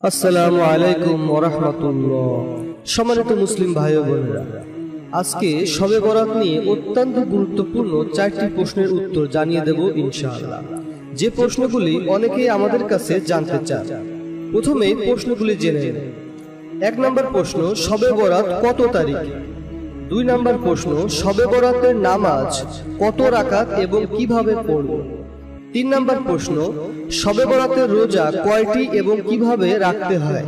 আসসালামু আলাইকুম ওয়া রাহমাতুল্লাহ। সম্মানিত মুসলিম ভাই ও বোনেরা, আজকে শবে বরাত নিয়ে অত্যন্ত গুরুত্বপূর্ণ 4টি প্রশ্নের উত্তর জানিয়ে দেব ইনশাআল্লাহ, যে প্রশ্নগুলি অনেকেই আমাদের কাছে জানতে চায়। প্রথমেই প্রশ্নগুলি জেনে নিন। 1 নম্বর প্রশ্ন, শবে বরাত কত তারিখে? 2 নম্বর প্রশ্ন, শবে বরাতের নামাজ কত রাকাত এবং কিভাবে পড়ব? 3 নম্বর প্রশ্ন, শবে বরাতের রোজা কয়টি এবং কিভাবে রাখতে হয়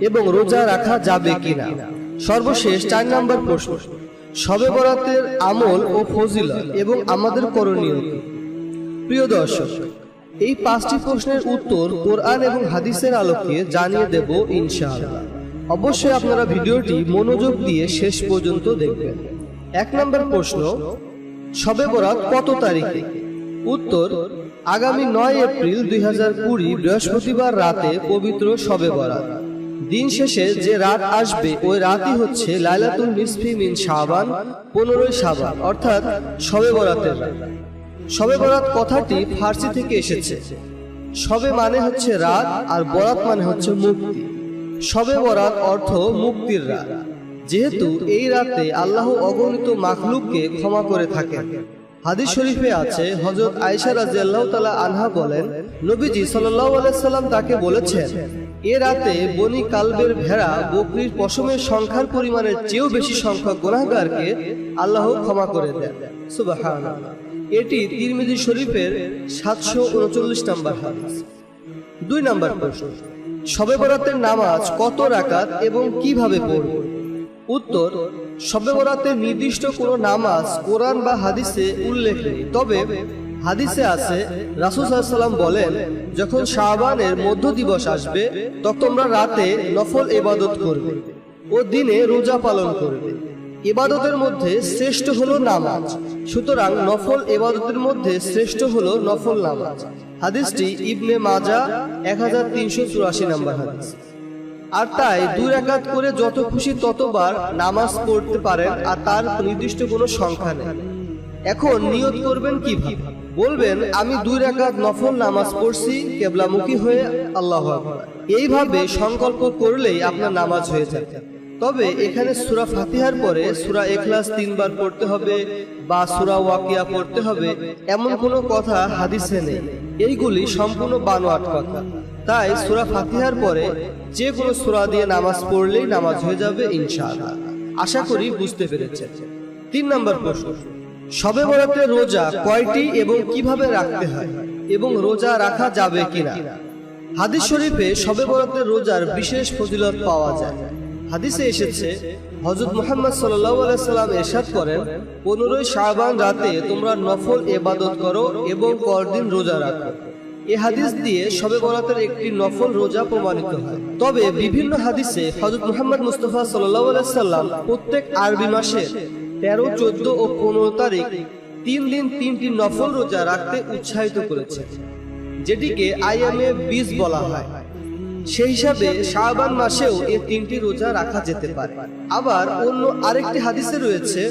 এবং রোজা রাখা যাবে কিনা? সর্বশেষ 4 নম্বর প্রশ্ন, শবে বরাতের আমল ও ফজিলত এবং আমাদের করণীয় কি? প্রিয় দর্শক, এই 5টি প্রশ্নের উত্তর কোরআন এবং হাদিসের আলোকে জানিয়ে দেব ইনশাআল্লাহ। অবশ্যই আপনারা ভিডিওটি মনোযোগ দিয়ে শেষ পর্যন্ত দেখবেন। 1 নম্বর প্রশ্ন, শবে বরাত কত তারিখে? উত্তর, আগামী 9 এপ্রিল 2020 বৃহস্পতিবার রাতে পবিত্র শবে বরাত। দিন শেষে যে রাত আসবে ওই রাতই হচ্ছে লাইলাতুল নিসফি মিন শাবান, 15 শাবান, অর্থাৎ শবে বরাতের রাত। শবে বরাত কথাটি ফার্সি থেকে এসেছে। শবে মানে হচ্ছে রাত আর বরাত মানে হচ্ছে মুক্তি। শবে বরাত অর্থ মুক্তির রাত, যেহেতু এই রাতে আল্লাহ অগণিত মাখলুককে ক্ষমা করে থাকেন। হাদিস শরীফে আছে, হযরত আয়েশা রাদিয়াল্লাহু তাআলা আনহা বলেন, নবীজি সাল্লাল্লাহু আলাইহি সাল্লাম তাকে বলেছেন, এ রাতে বনি কালবের ভেড়া বকরির পশমের সংখ্যার পরিমাণের চেয়েও বেশি সংখ্যক গুনাহগারকে আল্লাহ ক্ষমা করে দেন। সুবহানাল্লাহ। এটি তিরমিজি শরীফের 739 নম্বর হাদিস। 2 নম্বর প্রশ্ন, শবে বরাতের নামাজ কত রাকাত এবং কিভাবে পড়ব? উত্তর, শবে বরাতের নির্দিষ্ট কোনো নামাজ কোরআন বা হাদিসে উল্লেখ নেই, তবে হাদিসে আছে রাসূল সাল্লাল্লাহু আলাইহি ওয়াসাল্লাম বলেন, যখন শাবানের মধ্য দিবস আসবে তখন তোমরা রাতে নফল ইবাদত করবে ও দিনে রোজা পালন করবে। ইবাদতের মধ্যে শ্রেষ্ঠ হলো নামাজ, সুতরাং নফল ইবাদতের মধ্যে শ্রেষ্ঠ হলো নফল নামাজ। হাদিসটি ইবনে মাজাহ 1384 নম্বর হাদিস। আর তাই 2 রাকাত করে যত খুশি ততবার নামাজ পড়তে পারেন, আর তার নির্দিষ্ট কোনো সংখ্যা নেই। এখন নিয়ত করবেন কিভাবে? বলবেন, আমি 2 রাকাত নফল নামাজ পড়ছি কিবলামুখী হয়ে, আল্লাহু আকবার। এইভাবে সংকল্প করলেই আপনার নামাজ হয়ে যাবে। তবে এখানে সূরা ফাতিহার পরে সূরা ইখলাস 3 বার পড়তে হবে বা সূরা ওয়াকিয়া পড়তে হবে এমন কোনো কথা হাদিসে নেই। এইগুলি সম্পূর্ণ বানোয়াট কথা। তাই সূরা ফাতিহার পরে যে কোনো সূরা দিয়ে নামাজ পড়লেই নামাজ হয়ে যাবে ইনশাআল্লাহ। আশা করি বুঝতে পেরেছেন। 3 নম্বর প্রশ্ন, শবে বরাতের রোজা কয়টি এবং কিভাবে রাখতে হয় এবং রোজা রাখা যাবে কিনা? হাদিস শরীফে শবে বরাতের রোজার বিশেষ ফজিলত পাওয়া যায়। হাদিসে এসেছে, হযরত মুহাম্মদ সাল্লাল্লাহু আলাইহি সাল্লাম ইরশাদ করেন, 15 শাবান রাতে তোমরা নফল ইবাদত করো এবং পরদিন রোজা রাখো। এই হাদিস দিয়ে শবে বরাতের একটি নফল রোজা প্রমাণিত হয়। তবে বিভিন্ন হাদিসে হযরত মুহাম্মদ মুস্তাফা সাল্লাল্লাহু আলাইহি সাল্লাম প্রত্যেক আরবি মাসের 13, 14 ও 15 তারিখ 3 দিন 3টি নফল রোজা রাখতে উৎসাহিত করেছেন, যেটিকে আইয়ামে 20 বলা হয়। সেই হিসাবে শাবান মাসেও এই 3টি রোজা রাখা যেতে পারে। আবার অন্য আরেকটি হাদিসে রয়েছে,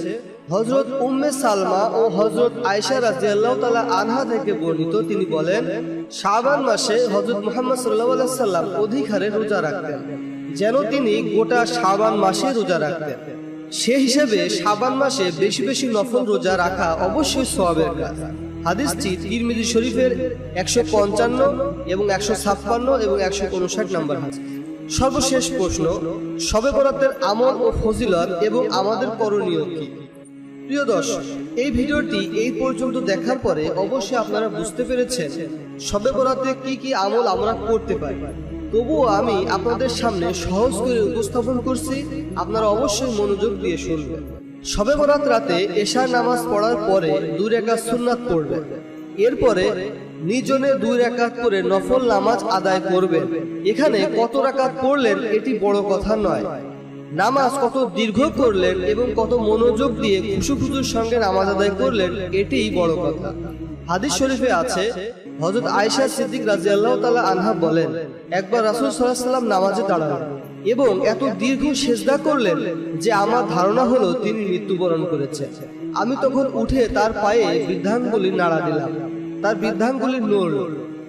হযরত উম্মে সালমা ও হযরত আয়েশা রাদিয়াল্লাহু তাআলা আনহা থেকে বর্ণিত, তিনি বলেন, শাবান মাসে হযরত মুহাম্মদ সাল্লাল্লাহু আলাইহি সাল্লাম অধিক হারে রোজা রাখতেন, যেন তিনি গোটা শাবান মাসে রোজা রাখতেন। সেই হিসাবে শাবান মাসে বেশি বেশি নফল রোজা রাখা অবশ্যই সওয়াবের কাজ। হাদিসটি তিরমিজি শরীফের 155 এবং 156 এবং 159 নম্বর হাদিস। সর্বশেষ প্রশ্ন, শবে বরাতের আমল ও ফজিলত এবং আমাদের করণীয় কি? প্রিয় দর্শক, এই ভিডিওটি এই পর্যন্ত দেখার পরে অবশ্যই আপনারা বুঝতে পেরেছেন শবে বরাতে কি কি আমল আমরা করতে পারি। তবুও আমি আপনাদের সামনে সহজ করে উপস্থাপন করছি, আপনারা অবশ্যই মনোযোগ দিয়ে শুনবেন। শবে বরাত রাতে এশার নামাজ পড়ার পরে 2 রাকাত সুন্নাত পড়বেন। এরপরে নির্জনে 2 রাকাত করে নফল নামাজ আদায় করবেন। এখানে কত রাকাত পড়লেন এটি বড় কথা নয়, নামাজ কত দীর্ঘ করলেন এবং কত মনোযোগ দিয়ে খুশুখুশুর সঙ্গে নামাজ আদায় করলেন এটিই বড় কথা। হাদিস শরীফে আছে, হযরত আয়েশা সিদ্দিক রাদিয়াল্লাহু তাআলা আনহা বলেন, একবার রাসূল সাল্লাল্লাহু আলাইহি ওয়াসাল্লাম নামাজে দাঁড়ালেন এবং এত দীর্ঘ সিজদা করলেন যে আমার ধারণা হলো তিনি মৃত্যুবরণ করেছেন। আমি তখন উঠে তার পায়ে বৃদ্ধাঙ্গুলি নাড়া দিলাম, তার বৃদ্ধাঙ্গুলি নড়ল।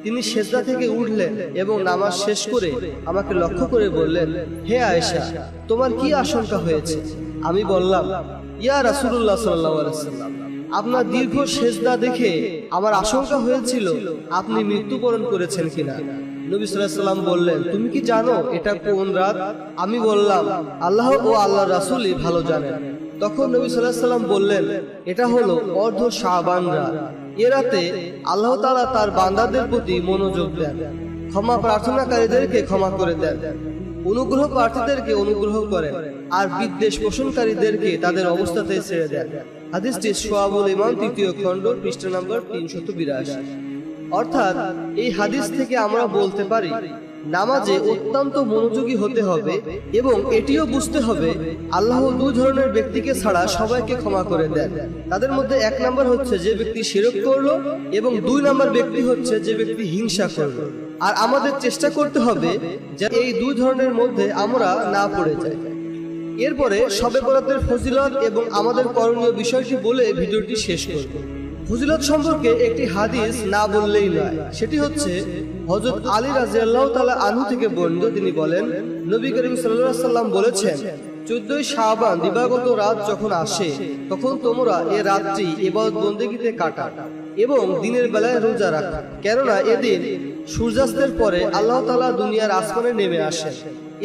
তিনি সেজদা থেকে উঠলেন এবং নামাজ শেষ করে আমাকে লক্ষ্য করে বললেন, হে আয়েশা, তোমার কি আশঙ্কা হয়েছে? আমি বললাম, ইয়া রাসূলুল্লাহ সাল্লাল্লাহু আলাইহি ওয়াসাল্লাম, আপনার দীর্ঘ সেজদা দেখে আমার আশঙ্কা হয়েছিল আপনি মৃত্যুবরণ করেছেন কিনা। নবী সাল্লাল্লাহু আলাইহি ওয়াসাল্লাম বললেন, তুমি কি জানো এটা কোন রাত? আমি বললাম, আল্লাহ ও আল্লাহর রাসূলই ভালো জানেন। তখন নবী সাল্লাল্লাহু আলাইহি ওয়াসাল্লাম বললেন, এটা হলো অর্ধ শাবান রাত। এ রাতে আল্লাহ তাআলা তার বান্দাদের প্রতি মনোযোগ দেন, ক্ষমা প্রার্থনাকারীদেরকে ক্ষমা করে দেন, অনুগ্রহ প্রার্থীদেরকে অনুগ্রহ করেন, আর বিদ্বেষ পোষণকারীদেরকে তাদের অবস্থাতে ছেড়ে দেন। হাদিসটি শুআবুল ঈমান 3য় খণ্ড পৃষ্ঠা নম্বর 382। অর্থাৎ এই হাদিস থেকে আমরা বলতে পারি, নামাজে অত্যন্ত মনোযোগী হতে হবে এবং এটিও বুঝতে হবে আল্লাহ দুই ধরনের ব্যক্তিকে ছাড়া সবাইকে ক্ষমা করে দেন। তাদের মধ্যে 1 নম্বর হচ্ছে যে ব্যক্তি শিরক করলো এবং 2 নম্বর ব্যক্তি হচ্ছে যে ব্যক্তি হিংসা করলো। আর আমাদের চেষ্টা করতে হবে যে এই দুই ধরনের মধ্যে আমরা না পড়ে যাই। এরপরে শবে বরাতের ফজিলত এবং আমাদের করণীয় বিষয়টি বলে ভিডিওটি শেষ করব। ফজিলত সম্পর্কে একটি হাদিস না বললেই নয়, সেটি হচ্ছে হযরত আলী রাদিয়াল্লাহু তাআলা আনহু থেকে বর্ণিত। তিনি বলেন, নবী করিম সাল্লাল্লাহু আলাইহি ওয়াসাল্লাম বলেছেন, 14ই শাবান দিবাগত রাত যখন আসে তখন তোমরা এ রাতটি ইবাদত বন্দেগীতে কাটাও এবং দিনের বেলায় রোজা রাখো, কেননা এদিন সূর্যাস্তের পরে আল্লাহ তাআলা দুনিয়ার আসমানে নেমে আসেন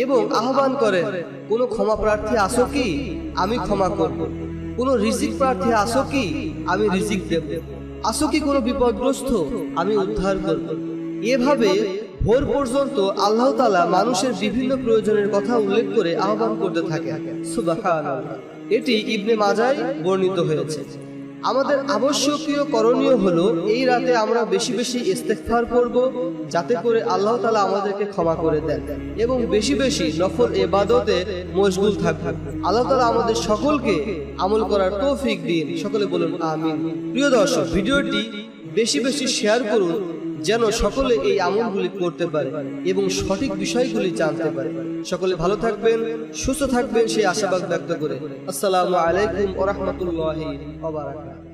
এবং আহ্বান করেন, কোনো ক্ষমা প্রার্থী আসো কি? আমি ক্ষমা করব। কোনো রিজিক প্রার্থী আসো কি? আমি রিজিক দেব। আসো কি কোনো বিপদগ্রস্ত? আমি উদ্ধার করব। এভাবে ভোর পর্যন্ত আল্লাহ তাআলা মানুষের বিভিন্ন প্রয়োজনের কথা উল্লেখ করে আহ্বান করতে থাকেন। সুবহানাল্লাহ। এটি ইবনে মাজায় বর্ণিত হয়েছে। আমাদের আবশ্যকীয় করণীয় হলো এই রাতে আমরা বেশি বেশি ইস্তেগফার করব, যাতে করে আল্লাহ তাআলা আমাদেরকে ক্ষমা করে দেন এবং বেশি বেশি নফল ইবাদতে মশগুল থাকব। আল্লাহ তাআলা আমাদের সকলকে আমল করার তৌফিক দিন। সকলে বলুন আমিন। প্রিয় দর্শক, ভিডিওটি বেশি বেশি শেয়ার করুন যেন সকলে এই আমলগুলি করতে পারে এবং সঠিক বিষয়গুলি জানতে পারে। সকলে ভালো থাকবেন, সুস্থ থাকবেন সেই আশাবাদ ব্যক্ত করে আসসালামু আলাইকুম ওয়া রাহমাতুল্লাহি ওয়া বারাকাতুহু।